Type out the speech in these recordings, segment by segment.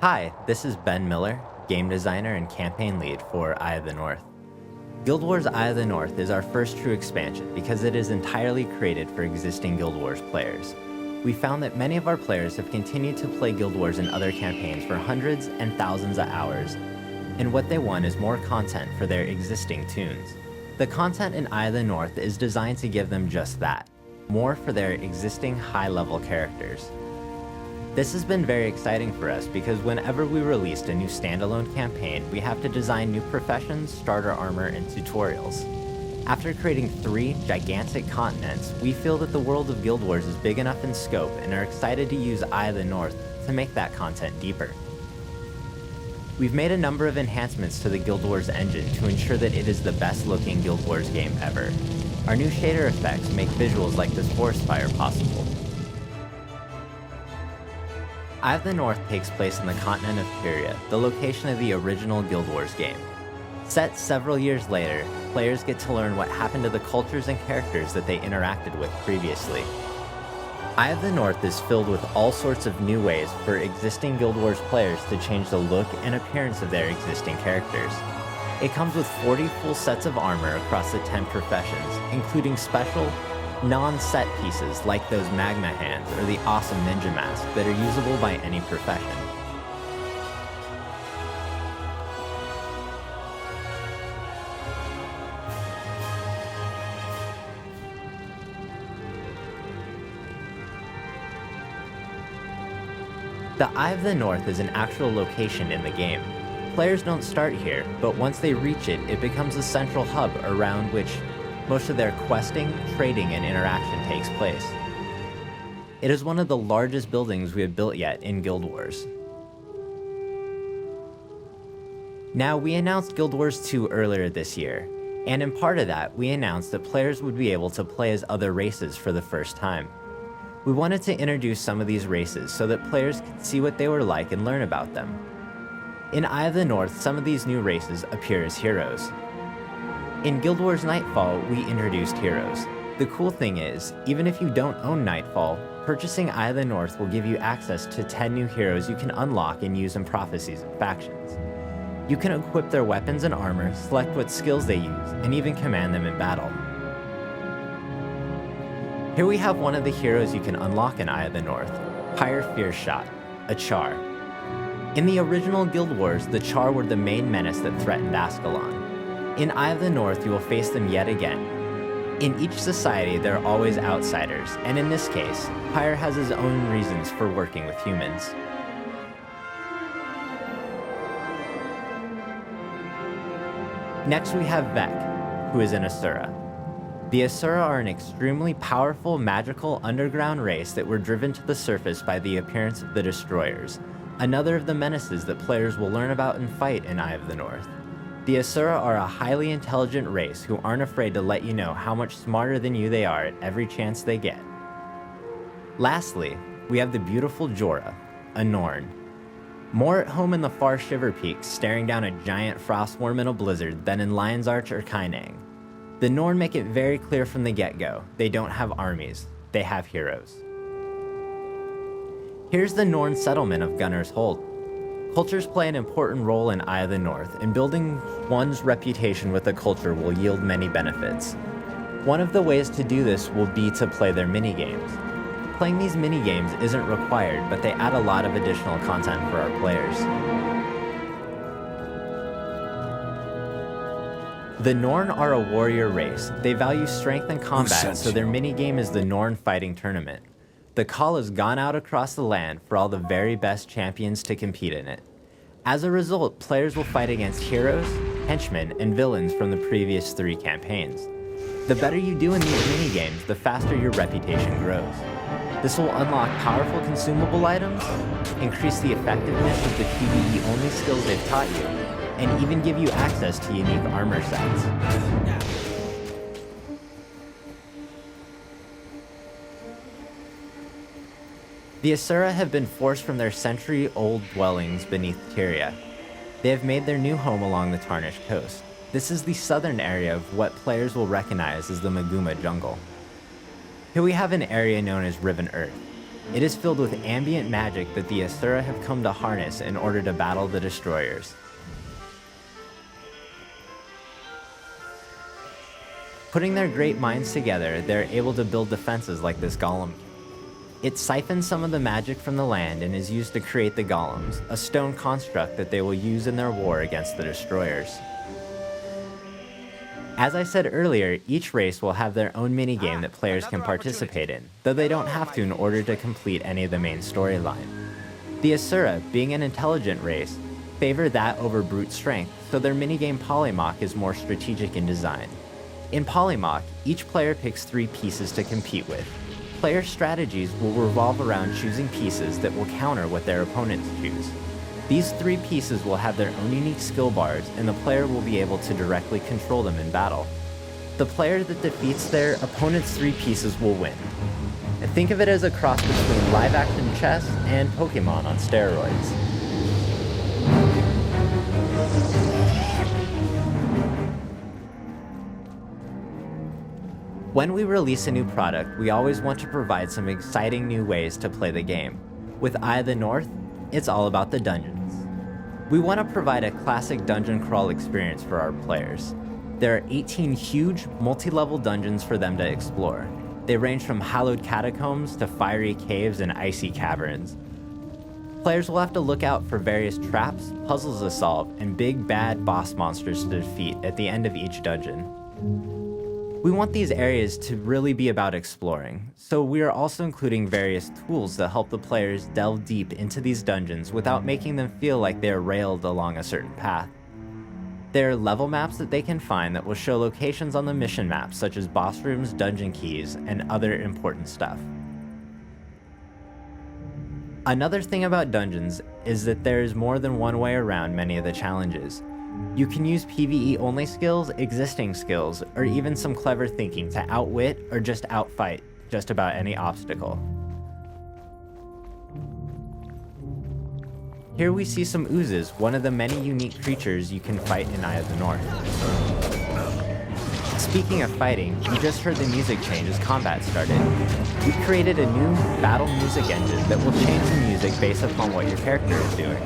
Hi, this is Ben Miller, game designer and campaign lead for Eye of the North. Guild Wars Eye of the North is our first true expansion because it is entirely created for existing Guild Wars players. We found that many of our players have continued to play Guild Wars in other campaigns for hundreds and thousands of hours, and what they want is more content for their existing toons. The content in Eye of the North is designed to give them just that, more for their existing high-level characters. This has been very exciting for us because whenever we released a new standalone campaign, we have to design new professions, starter armor, and tutorials. After creating 3 gigantic continents, we feel that the world of Guild Wars is big enough in scope and are excited to use Eye of the North to make that content deeper. We've made a number of enhancements to the Guild Wars engine to ensure that it is the best looking Guild Wars game ever. Our new shader effects make visuals like this forest fire possible. Eye of the North takes place in the continent of Tyria, the location of the original Guild Wars game. Set several years later, players get to learn what happened to the cultures and characters that they interacted with previously. Eye of the North is filled with all sorts of new ways for existing Guild Wars players to change the look and appearance of their existing characters. It comes with 40 full sets of armor across the 10 professions, including special, non-set pieces like those magma hands or the awesome ninja mask that are usable by any profession. The Eye of the North is an actual location in the game. Players don't start here, but once they reach it, it becomes a central hub around which most of their questing, trading, and interaction takes place. It is one of the largest buildings we have built yet in Guild Wars. Now, we announced Guild Wars 2 earlier this year, and in part of that, we announced that players would be able to play as other races for the first time. We wanted to introduce some of these races so that players could see what they were like and learn about them. In Eye of the North, some of these new races appear as heroes. In Guild Wars Nightfall, we introduced heroes. The cool thing is, even if you don't own Nightfall, purchasing Eye of the North will give you access to 10 new heroes you can unlock and use in prophecies and factions. You can equip their weapons and armor, select what skills they use, and even command them in battle. Here we have one of the heroes you can unlock in Eye of the North, Pyre Fierceshot, a Char. In the original Guild Wars, the Char were the main menace that threatened Ascalon. In Eye of the North, you will face them yet again. In each society, there are always outsiders, and in this case, Pyre has his own reasons for working with humans. Next, we have Vec, who is an Asura. The Asura are an extremely powerful, magical underground race that were driven to the surface by the appearance of the Destroyers, another of the menaces that players will learn about and fight in Eye of the North. The Asura are a highly intelligent race who aren't afraid to let you know how much smarter than you they are at every chance they get. Lastly, we have the beautiful Jorah, a Norn. More at home in the far Shiver Peaks, staring down a giant frostworm in a blizzard than in Lion's Arch or Kainang. The Norn make it very clear from the get-go, they don't have armies, they have heroes. Here's the Norn settlement of Gunner's Hold. Cultures play an important role in Eye of the North, and building one's reputation with a culture will yield many benefits. One of the ways to do this will be to play their minigames. Playing these minigames isn't required, but they add a lot of additional content for our players. The Norn are a warrior race. They value strength and combat, so their minigame is the Norn Fighting Tournament. The call has gone out across the land for all the very best champions to compete in it. As a result, players will fight against heroes, henchmen, and villains from the previous 3 campaigns. The better you do in these minigames, the faster your reputation grows. This will unlock powerful consumable items, increase the effectiveness of the PvE-only skills they've taught you, and even give you access to unique armor sets. The Asura have been forced from their century-old dwellings beneath Tyria. They have made their new home along the Tarnished Coast. This is the southern area of what players will recognize as the Maguma jungle. Here we have an area known as Riven Earth. It is filled with ambient magic that the Asura have come to harness in order to battle the destroyers. Putting their great minds together, they're able to build defenses like this golem. It siphons some of the magic from the land and is used to create the golems, a stone construct that they will use in their war against the destroyers. As I said earlier, each race will have their own minigame that players can participate in, though they don't have to in order to complete any of the main storyline. The Asura, being an intelligent race, favor that over brute strength, so their minigame Polymach is more strategic in design. In Polymach, each player picks 3 pieces to compete with. Player strategies will revolve around choosing pieces that will counter what their opponents choose. These 3 pieces will have their own unique skill bars, and the player will be able to directly control them in battle. The player that defeats their opponent's 3 pieces will win. And think of it as a cross between live-action chess and Pokemon on steroids. When we release a new product, we always want to provide some exciting new ways to play the game. With Eye of the North, it's all about the dungeons. We want to provide a classic dungeon crawl experience for our players. There are 18 huge, multi-level dungeons for them to explore. They range from hallowed catacombs to fiery caves and icy caverns. Players will have to look out for various traps, puzzles to solve, and big bad boss monsters to defeat at the end of each dungeon. We want these areas to really be about exploring, so we are also including various tools that help the players delve deep into these dungeons without making them feel like they are railed along a certain path. There are level maps that they can find that will show locations on the mission map, such as boss rooms, dungeon keys, and other important stuff. Another thing about dungeons is that there is more than one way around many of the challenges. You can use PvE only skills, existing skills, or even some clever thinking to outwit or just outfight just about any obstacle. Here we see some oozes, one of the many unique creatures you can fight in Eye of the North. Speaking of fighting, you just heard the music change as combat started. We created a new battle music engine that will change the music based upon what your character is doing.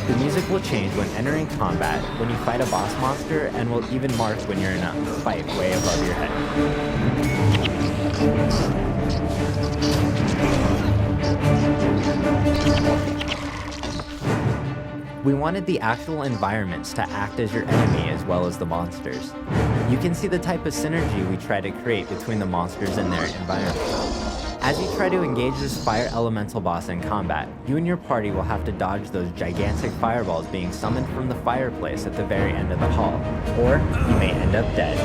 The music will change when entering combat, when you fight a boss monster, and will even mark when you're in a fight way above your head. We wanted the actual environments to act as your enemy as well as the monsters. You can see the type of synergy we try to create between the monsters and their environment. As you try to engage this fire elemental boss in combat, you and your party will have to dodge those gigantic fireballs being summoned from the fireplace at the very end of the hall, or you may end up dead.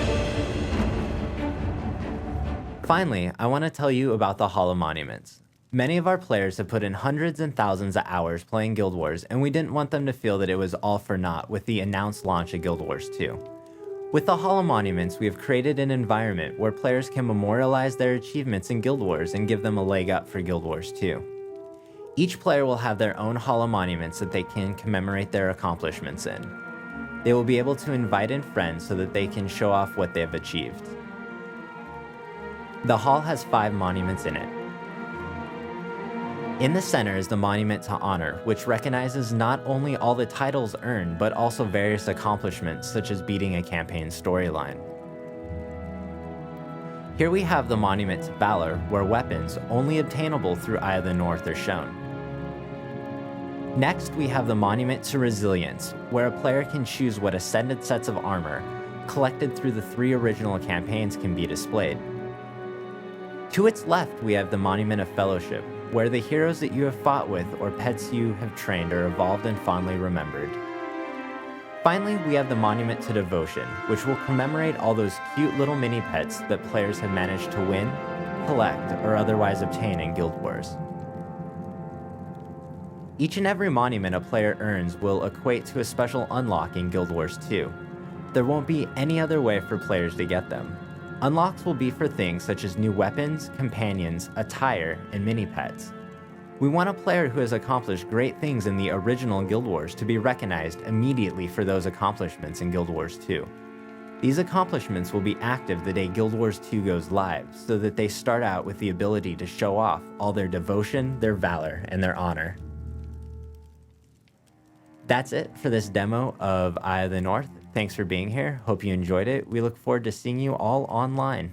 Finally, I want to tell you about the Hall of Monuments. Many of our players have put in hundreds and thousands of hours playing Guild Wars, and we didn't want them to feel that it was all for naught with the announced launch of Guild Wars 2. With the Hall of Monuments, we have created an environment where players can memorialize their achievements in Guild Wars and give them a leg up for Guild Wars 2. Each player will have their own Hall of Monuments that they can commemorate their accomplishments in. They will be able to invite in friends so that they can show off what they have achieved. The hall has 5 monuments in it. In the center is the Monument to Honor, which recognizes not only all the titles earned, but also various accomplishments such as beating a campaign storyline. Here we have the Monument to Valor, where weapons only obtainable through Eye of the North are shown. Next, we have the Monument to Resilience, where a player can choose what ascended sets of armor, collected through the 3 original campaigns, can be displayed. To its left, we have the Monument of Fellowship, where the heroes that you have fought with or pets you have trained are evolved and fondly remembered. Finally, we have the Monument to Devotion, which will commemorate all those cute little mini pets that players have managed to win, collect, or otherwise obtain in Guild Wars. Each and every monument a player earns will equate to a special unlock in Guild Wars 2. There won't be any other way for players to get them. Unlocks will be for things such as new weapons, companions, attire, and mini-pets. We want a player who has accomplished great things in the original Guild Wars to be recognized immediately for those accomplishments in Guild Wars 2. These accomplishments will be active the day Guild Wars 2 goes live, so that they start out with the ability to show off all their devotion, their valor, and their honor. That's it for this demo of Eye of the North. Thanks for being here. Hope you enjoyed it. We look forward to seeing you all online.